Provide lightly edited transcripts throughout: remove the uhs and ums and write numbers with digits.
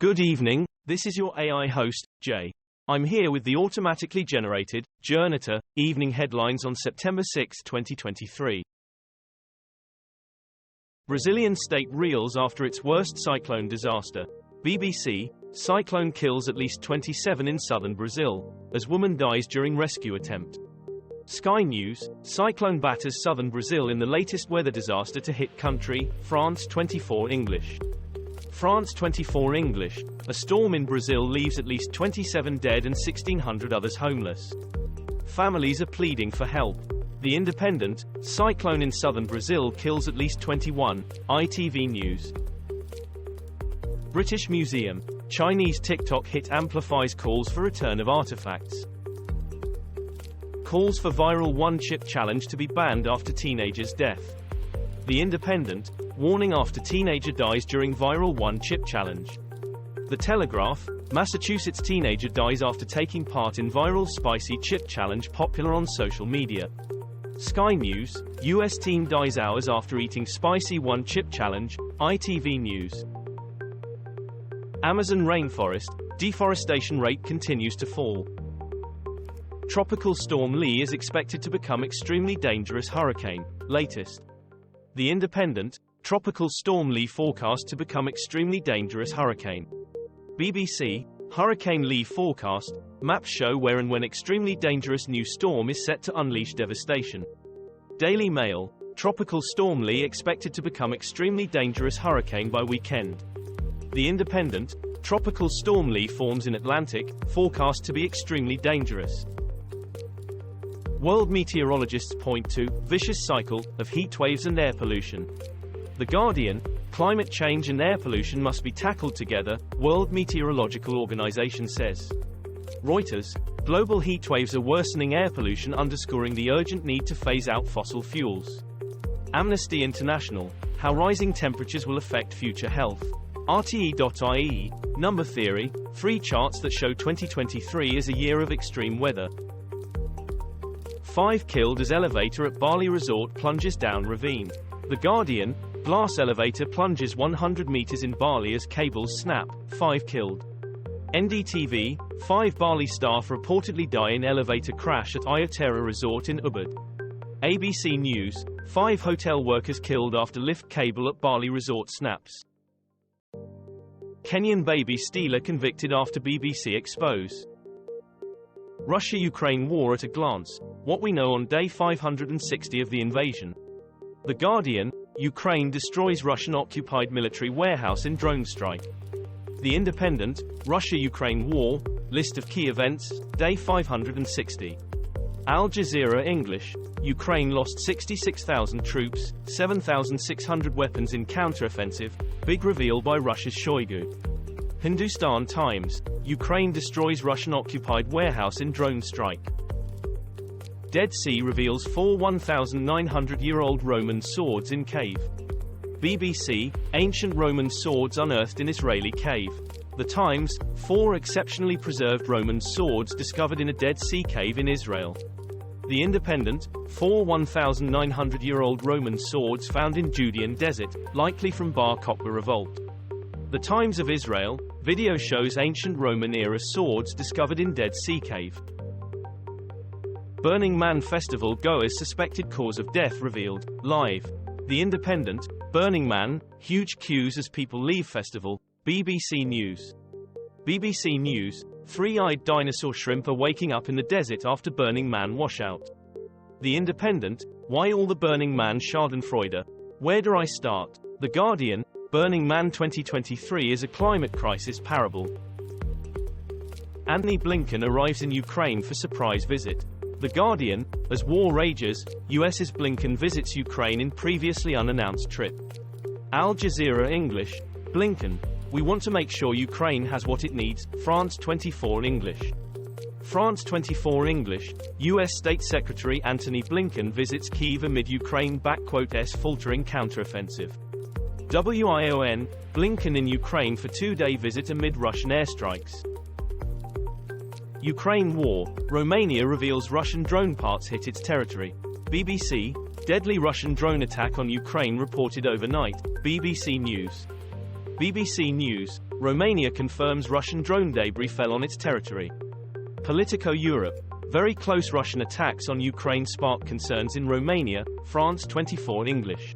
Good evening, this is your AI host, J. I'm here with the automatically generated, Journato, evening headlines on September 6, 2023. Brazilian state reels after its worst cyclone disaster. BBC, cyclone kills at least 27 in southern Brazil, as woman dies during rescue attempt. Sky News, cyclone batters southern Brazil in the latest weather disaster to hit country, France 24 English. France 24 English, a storm in Brazil leaves at least 27 dead and 1,600 others homeless. Families are pleading for help. The Independent, cyclone in southern Brazil kills at least 21, ITV News. British Museum, Chinese TikTok hit amplifies calls for return of artifacts. Calls for viral one-chip challenge to be banned after teenager's death. The Independent, warning after teenager dies during viral one-chip challenge. The Telegraph, Massachusetts teenager dies after taking part in viral spicy chip challenge popular on social media. Sky News, US teen dies hours after eating spicy one-chip challenge, ITV News. Amazon rainforest, deforestation rate continues to fall. Tropical storm Lee is expected to become extremely dangerous hurricane, latest. The Independent, tropical storm Lee forecast to become extremely dangerous hurricane. BBC, Hurricane Lee forecast, maps show where and when extremely dangerous new storm is set to unleash devastation. Daily Mail, tropical storm Lee expected to become extremely dangerous hurricane by weekend. The Independent, tropical storm Lee forms in Atlantic, forecast to be extremely dangerous. World meteorologists point to vicious cycle of heat waves and air pollution. The Guardian, climate change and air pollution must be tackled together, World Meteorological Organization says. Reuters, global heat waves are worsening air pollution, underscoring the urgent need to phase out fossil fuels. Amnesty International, how rising temperatures will affect future health. RTE.IE, number theory, free charts that show 2023 is a year of extreme weather. 5 killed as elevator at Bali resort plunges down ravine. The Guardian, glass elevator plunges 100 meters in Bali as cables snap, 5 killed. NDTV, 5 Bali staff reportedly die in elevator crash at Skiathos resort in Ubud. ABC News, 5 hotel workers killed after lift cable at Bali resort snaps. Kenyan baby stealer convicted after BBC expose. Russia-Ukraine war at a glance, what we know on day 560 of the invasion. The Guardian, Ukraine destroys Russian-occupied military warehouse in drone strike. The Independent, Russia-Ukraine war, list of key events, day 560. Al Jazeera English, Ukraine lost 66,000 troops, 7,600 weapons in counteroffensive, big reveal by Russia's Shoigu. Hindustan Times, Ukraine destroys Russian-occupied warehouse in drone strike. Dead Sea reveals 4 1,900-year-old Roman swords in cave. BBC, ancient Roman swords unearthed in Israeli cave. The Times, 4 exceptionally preserved Roman swords discovered in a Dead Sea cave in Israel. The Independent, 4 1,900-year-old Roman swords found in Judean desert, likely from Bar Kokhba revolt. The Times of Israel, video shows ancient Roman-era swords discovered in Dead Sea cave. Burning Man festival goers suspected cause of death revealed, live. The Independent, Burning Man, huge queues as people leave festival, BBC News. BBC News, 3-eyed dinosaur shrimp are waking up in the desert after Burning Man washout. The Independent, why all the Burning Man schadenfreude? Where do I start? The Guardian, Burning Man 2023 is a climate crisis parable. Antony Blinken arrives in Ukraine for surprise visit. The Guardian, as war rages, US's Blinken visits Ukraine in previously unannounced trip. Al Jazeera English, Blinken, we want to make sure Ukraine has what it needs, France 24 English. France 24 English, US State Secretary Antony Blinken visits Kyiv amid Ukraine faltering counteroffensive. WION, Blinken in Ukraine for 2-day visit amid Russian airstrikes. Ukraine war, Romania reveals Russian drone parts hit its territory. BBC, deadly Russian drone attack on Ukraine reported overnight, BBC News. BBC News, Romania confirms Russian drone debris fell on its territory. Politico Europe, very close Russian attacks on Ukraine spark concerns in Romania, France 24 English.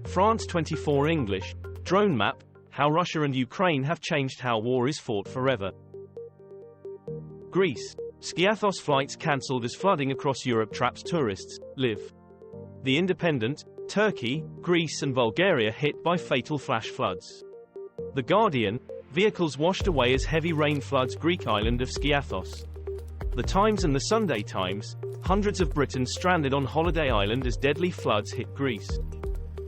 France 24 English, drone map, how Russia and Ukraine have changed how war is fought forever. Greece, Skiathos flights cancelled as flooding across Europe traps tourists, live. The Independent, Turkey, Greece and Bulgaria hit by fatal flash floods. The Guardian, vehicles washed away as heavy rain floods Greek island of Skiathos. The Times and the Sunday Times, hundreds of Britons stranded on holiday island as deadly floods hit Greece.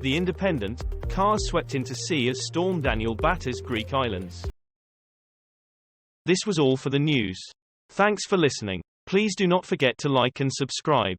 The Independent, cars swept into sea as Storm Daniel batters Greek islands. This was all for the news. Thanks for listening. Please do not forget to like and subscribe.